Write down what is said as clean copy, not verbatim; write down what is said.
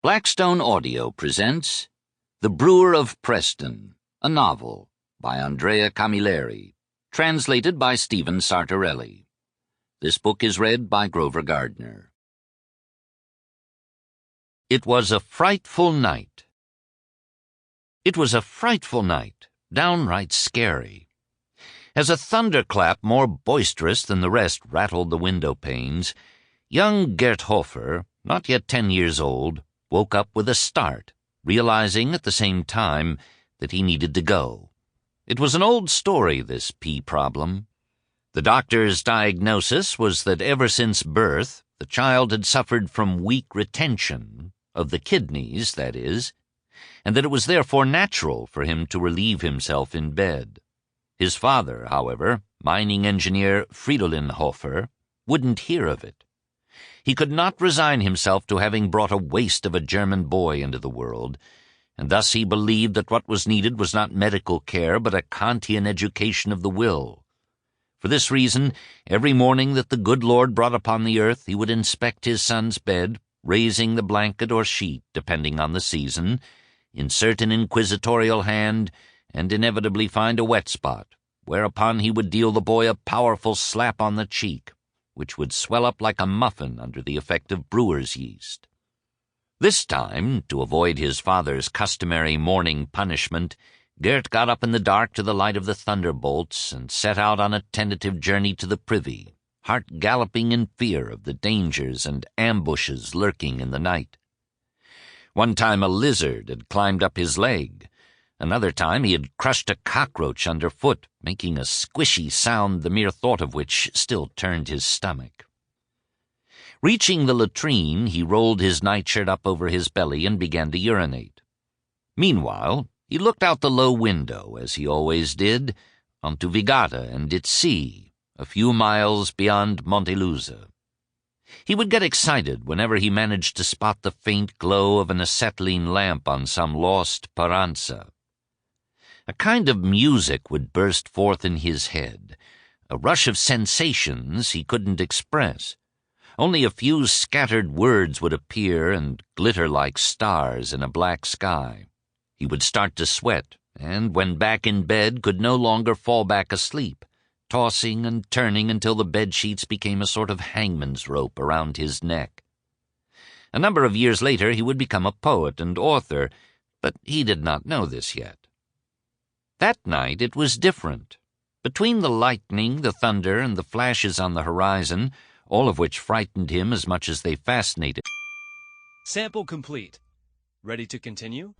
Blackstone Audio presents The Brewer of Preston, a novel by Andrea Camilleri, translated by Stephen Sartorelli. This book is read by Grover Gardner. It was a frightful night. It was a frightful night, downright scary. As a thunderclap more boisterous than the rest rattled the window panes, young Gert Hofer, not yet 10 years old, woke up with a start, realizing at the same time that he needed to go. It was an old story, this pea problem. The doctor's diagnosis was that ever since birth, the child had suffered from weak retention, of the kidneys, that is, and that it was therefore natural for him to relieve himself in bed. His father, however, mining engineer Fridolin Hofer, wouldn't hear of it. He could not resign himself to having brought a waste of a German boy into the world, and thus he believed that what was needed was not medical care but a Kantian education of the will. For this reason, every morning that the good Lord brought upon the earth, he would inspect his son's bed, raising the blanket or sheet, depending on the season, insert an inquisitorial hand, and inevitably find a wet spot, whereupon he would deal the boy a powerful slap on the cheek, which would swell up like a muffin under the effect of brewer's yeast. This time, to avoid his father's customary morning punishment, Gert got up in the dark to the light of the thunderbolts and set out on a tentative journey to the privy, heart galloping in fear of the dangers and ambushes lurking in the night. One time a lizard had climbed up his leg. Another time he had crushed a cockroach underfoot, making a squishy sound the mere thought of which still turned his stomach. Reaching the latrine, he rolled his nightshirt up over his belly and began to urinate. Meanwhile, he looked out the low window, as he always did, onto Vigata and its sea, a few miles beyond Monteluzza. He would get excited whenever he managed to spot the faint glow of an acetylene lamp on some lost paranza. A kind of music would burst forth in his head, a rush of sensations he couldn't express. Only a few scattered words would appear and glitter like stars in a black sky. He would start to sweat, and when back in bed could no longer fall back asleep, tossing and turning until the bed-sheets became a sort of hangman's rope around his neck. A number of years later he would become a poet and author, but he did not know this yet. That night it was different. Between the lightning, the thunder, and the flashes on the horizon, all of which frightened him as much as they fascinated. Sample complete. Ready to continue?